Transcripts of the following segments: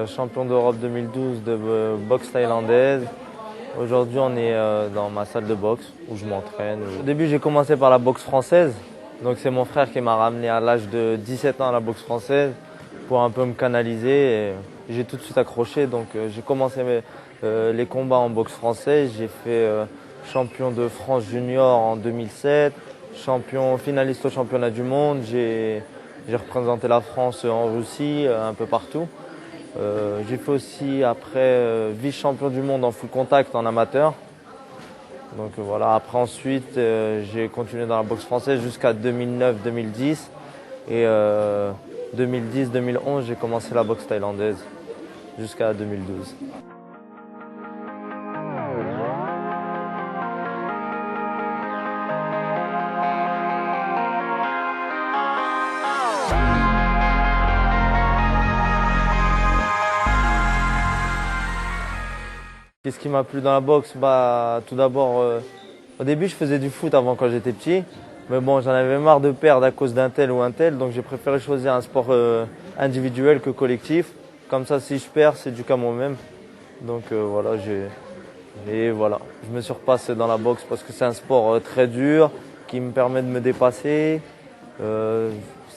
champion d'Europe 2012 de boxe thaïlandaise. Aujourd'hui, on est dans ma salle de boxe où je m'entraîne. Au début, j'ai commencé par la boxe française. Donc, c'est mon frère qui m'a ramené à l'âge de 17 ans à la boxe française pour un peu me canaliser. Et j'ai tout de suite accroché. Donc, j'ai commencé les combats en boxe française. J'ai fait champion de France junior en 2007, finaliste au championnat du monde. J'ai représenté la France en Russie, un peu partout. J'ai fait aussi après vice-champion du monde en full contact en amateur. Donc voilà, après ensuite j'ai continué dans la boxe française jusqu'à 2009-2010 et 2010-2011 j'ai commencé la boxe thaïlandaise jusqu'à 2012. Qu'est-ce qui m'a plu dans la boxe? Tout d'abord, au début, je faisais du foot avant quand j'étais petit. Mais bon, j'en avais marre de perdre à cause d'un tel ou un tel. Donc, j'ai préféré choisir un sport individuel que collectif. Comme ça, si je perds, c'est dû qu'à moi-même. Donc, voilà, je me suis repassé dans la boxe parce que c'est un sport très dur qui me permet de me dépasser.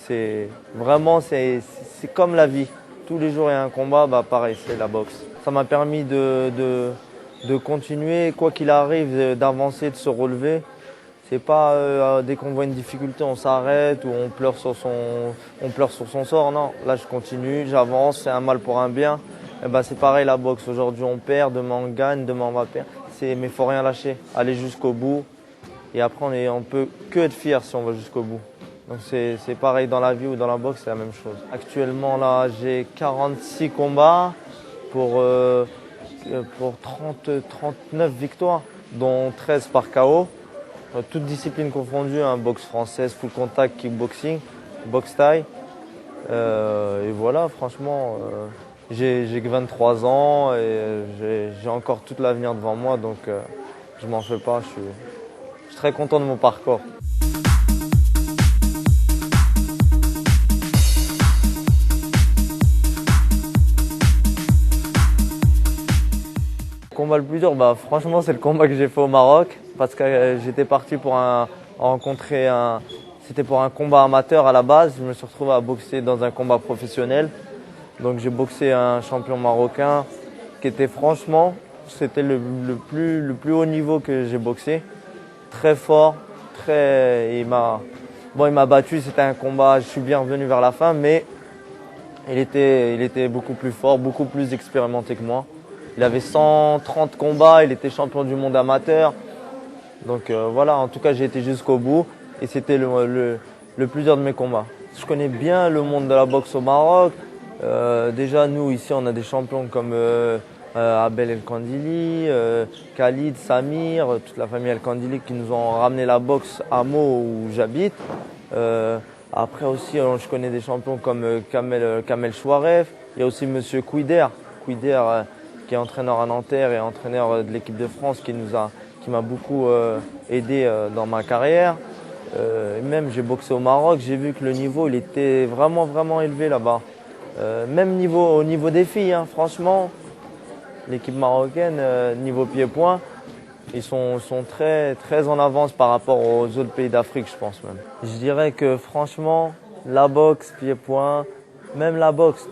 C'est comme la vie. Tous les jours, il y a un combat, pareil, c'est la boxe. Ça m'a permis de continuer, quoi qu'il arrive, d'avancer, de se relever. C'est pas dès qu'on voit une difficulté, on s'arrête ou on pleure sur son sort. Non, là, je continue, j'avance, c'est un mal pour un bien. C'est pareil la boxe. Aujourd'hui, on perd, demain on gagne, demain on va perdre. Mais faut rien lâcher, aller jusqu'au bout. Et après, on peut que être fier si on va jusqu'au bout. Donc c'est pareil dans la vie ou dans la boxe, c'est la même chose. Actuellement, là, j'ai 46 combats pour 39 victoires, dont 13 par KO. Toutes disciplines confondues, boxe française, full contact, kickboxing, boxe thaï. Et voilà, franchement, j'ai que 23 ans et j'ai encore tout l'avenir devant moi, donc je m'en fais pas, je suis très content de mon parcours. Le combat le plus dur, franchement, c'est le combat que j'ai fait au Maroc parce que j'étais parti pour c'était pour un combat amateur à la base. Je me suis retrouvé à boxer dans un combat professionnel. Donc j'ai boxé un champion marocain qui était c'était le plus haut niveau que j'ai boxé. Très fort, il m'a battu, c'était un combat, je suis bien revenu vers la fin, mais il était beaucoup plus fort, beaucoup plus expérimenté que moi. Il avait 130 combats, il était champion du monde amateur. Donc voilà, en tout cas j'ai été jusqu'au bout et c'était le plus dur de mes combats. Je connais bien le monde de la boxe au Maroc. Déjà nous ici on a des champions comme Abel El Kandili, Khalid, Samir, toute la famille El Kandili qui nous ont ramené la boxe à Meaux où j'habite. Après aussi je connais des champions comme Kamel Chouaref. Il y a aussi Monsieur Kouider qui est entraîneur à Nanterre et entraîneur de l'équipe de France qui m'a beaucoup aidé dans ma carrière. Même j'ai boxé au Maroc, j'ai vu que le niveau il était vraiment élevé là-bas. Même au niveau des filles, franchement, l'équipe marocaine, niveau pied-point, ils sont très en avance par rapport aux autres pays d'Afrique, je pense même. Je dirais que franchement, la boxe, pied-point, même la boxe,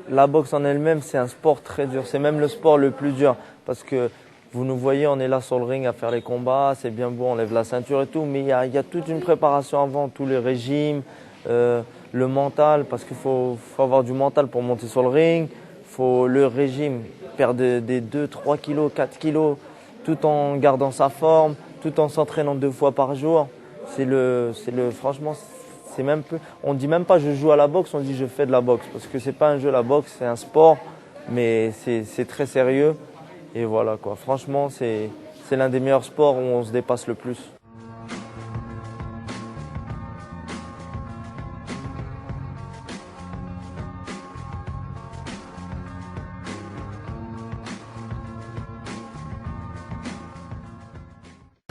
la boxe en elle-même, c'est un sport très dur. C'est même le sport le plus dur parce que vous nous voyez, on est là sur le ring à faire les combats, c'est bien beau, on lève la ceinture et tout, mais il y a toute une préparation avant, tous les régimes, le mental, parce qu'il faut avoir du mental pour monter sur le ring, faut le régime, perdre des 2, 3 kilos, 4 kilos, tout en gardant sa forme, tout en s'entraînant 2 fois par jour. Franchement, on dit même pas je joue à la boxe, on dit je fais de la boxe, parce que c'est pas un jeu la boxe, c'est un sport, mais c'est très sérieux. Et voilà quoi, franchement c'est l'un des meilleurs sports où on se dépasse le plus.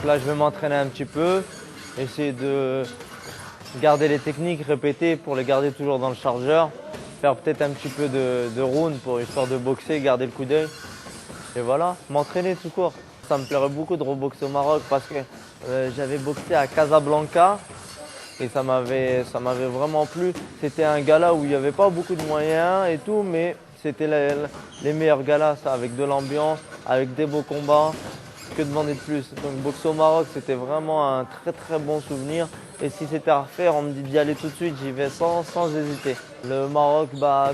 Là je vais m'entraîner un petit peu, essayer de garder les techniques, répéter pour les garder toujours dans le chargeur. faire peut-être un petit peu de round pour histoire de boxer, garder le coup d'œil. Et voilà, m'entraîner tout court. Ça me plairait beaucoup de reboxer au Maroc parce que j'avais boxé à Casablanca et ça m'avait vraiment plu. C'était un gala où il n'y avait pas beaucoup de moyens et tout, mais c'était les meilleurs galas, ça, avec de l'ambiance, avec des beaux combats. Que demander de plus? Donc boxer au Maroc, c'était vraiment un très très bon souvenir. Et si c'était à refaire, on me dit d'y aller tout de suite, j'y vais sans hésiter. Le Maroc,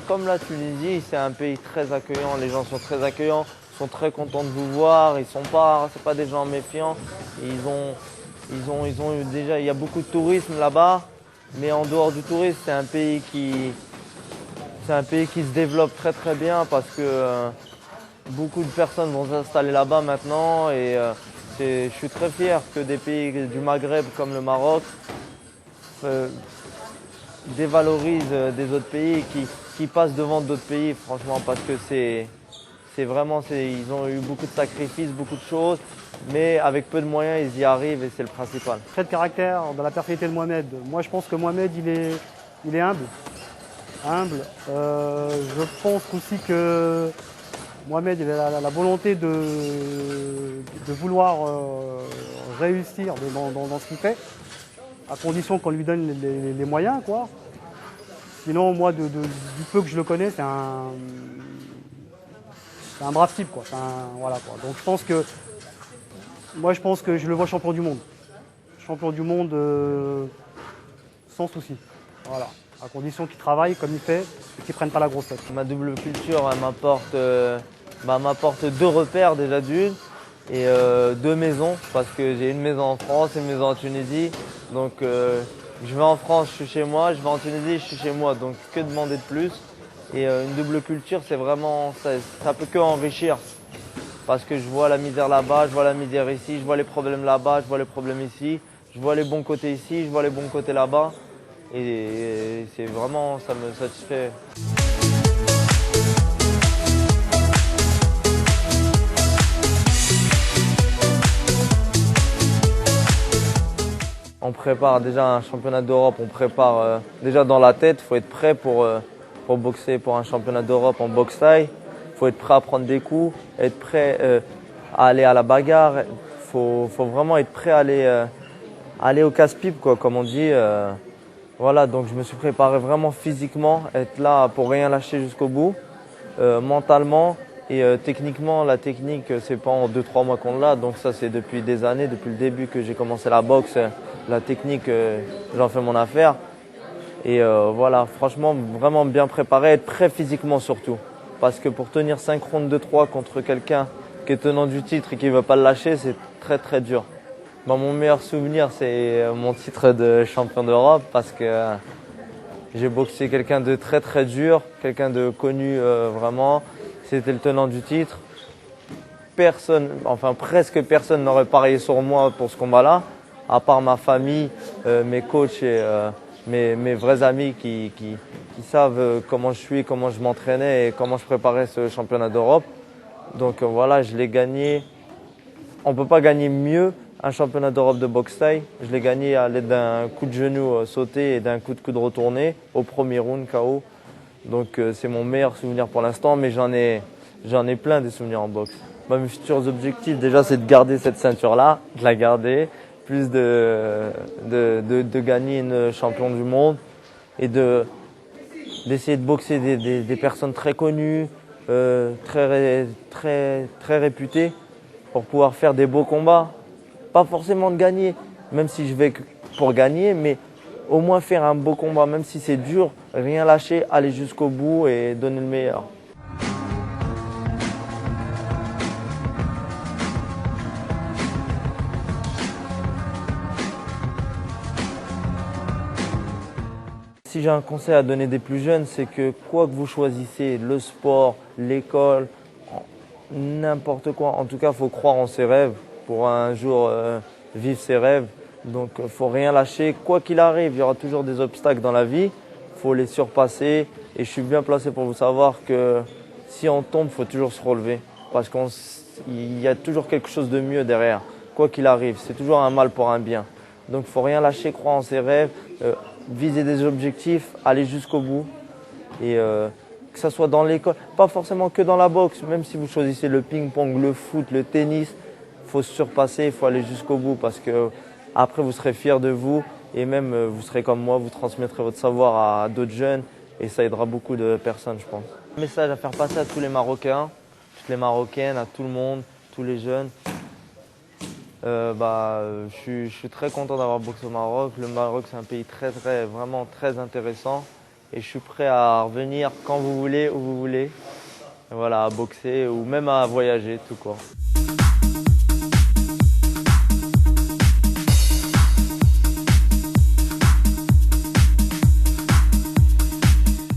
comme la Tunisie, c'est un pays très accueillant. Les gens sont très accueillants, sont très contents de vous voir. C'est pas des gens méfiants. Ils ont eu déjà, il y a beaucoup de tourisme là-bas. Mais en dehors du tourisme, c'est un pays qui se développe très très bien parce que beaucoup de personnes vont s'installer là-bas maintenant et je suis très fier que des pays du Maghreb comme le Maroc dévalorisent des autres pays qui passent devant d'autres pays, franchement, parce que ils ont eu beaucoup de sacrifices, beaucoup de choses, mais avec peu de moyens, ils y arrivent et c'est le principal. Trait de caractère dans la personnalité de Mohamed. Moi, je pense que Mohamed, il est humble. Je pense aussi que Mohamed, il a la volonté de vouloir réussir dans ce qu'il fait, à condition qu'on lui donne les moyens, quoi. Sinon, moi, du peu que je le connais, c'est un brave type, quoi. Voilà, quoi. Donc, je pense que je le vois champion du monde. Champion du monde sans souci. Voilà. À condition qu'il travaille comme il fait et qu'il ne prenne pas la grosse tête. Ma double culture, elle m'apporte deux repères déjà d'une et deux maisons parce que j'ai une maison en France et une maison en Tunisie. Donc je vais en France, je suis chez moi, je vais en Tunisie, je suis chez moi. Donc que demander de plus? Et une double culture, c'est vraiment, ça peut que enrichir. Parce que je vois la misère là-bas, je vois la misère ici, je vois les problèmes là-bas, je vois les problèmes ici, je vois les bons côtés ici, je vois les bons côtés là-bas. Et c'est vraiment, ça me satisfait. On prépare déjà un championnat d'Europe, on prépare déjà dans la tête, il faut être prêt pour boxer pour un championnat d'Europe en boxe thaï. Il faut être prêt à prendre des coups, être prêt à aller à la bagarre. Il faut vraiment être prêt à aller au casse-pipe, quoi, comme on dit. Voilà, donc je me suis préparé vraiment physiquement, être là pour rien lâcher jusqu'au bout, mentalement et techniquement. La technique, c'est pas en 2-3 mois qu'on l'a, donc ça c'est depuis des années, depuis le début que j'ai commencé la boxe. La technique, j'en fais mon affaire. Et voilà, franchement, vraiment bien préparé, être prêt physiquement surtout. Parce que pour tenir 5 rounds de 3 contre quelqu'un qui est tenant du titre et qui ne veut pas le lâcher, c'est très très dur. Mon meilleur souvenir, c'est mon titre de champion d'Europe parce que j'ai boxé quelqu'un de très très dur, quelqu'un de connu vraiment. C'était le tenant du titre. Presque personne n'aurait parié sur moi pour ce combat-là, à part ma famille, mes coachs et mes vrais amis qui savent comment je suis, comment je m'entraînais et comment je préparais ce championnat d'Europe. Donc voilà, je l'ai gagné. On ne peut pas gagner mieux un championnat d'Europe de boxe thaï. Je l'ai gagné à l'aide d'un coup de genou sauté et d'un coup de coude retourné au premier round KO. Donc c'est mon meilleur souvenir pour l'instant, mais j'en ai plein des souvenirs en boxe. Mes futurs objectifs déjà, c'est de garder cette ceinture-là, de la garder, plus de gagner une champion du monde et d'essayer de boxer des personnes très connues, très réputées pour pouvoir faire des beaux combats. Pas forcément de gagner, même si je vais pour gagner, mais au moins faire un beau combat, même si c'est dur, rien lâcher, aller jusqu'au bout et donner le meilleur. Si j'ai un conseil à donner des plus jeunes, c'est que quoi que vous choisissez, le sport, l'école, n'importe quoi, en tout cas, il faut croire en ses rêves pour un jour vivre ses rêves. Donc, il ne faut rien lâcher. Quoi qu'il arrive, il y aura toujours des obstacles dans la vie. Il faut les surpasser. Et je suis bien placé pour vous savoir que si on tombe, il faut toujours se relever. Parce qu'il y a toujours quelque chose de mieux derrière. Quoi qu'il arrive, c'est toujours un mal pour un bien. Donc, il ne faut rien lâcher, croire en ses rêves, viser des objectifs, aller jusqu'au bout. Et que ça soit dans l'école, pas forcément que dans la boxe, même si vous choisissez le ping-pong, le foot, le tennis, il faut se surpasser, il faut aller jusqu'au bout parce que après vous serez fiers de vous et même vous serez comme moi, vous transmettrez votre savoir à d'autres jeunes et ça aidera beaucoup de personnes, je pense. Un message à faire passer à tous les Marocains, toutes les Marocaines, à tout le monde, tous les jeunes. Je suis très content d'avoir boxé au Maroc. Le Maroc, c'est un pays vraiment très intéressant. Et je suis prêt à revenir quand vous voulez, où vous voulez. Et voilà, à boxer ou même à voyager, tout court.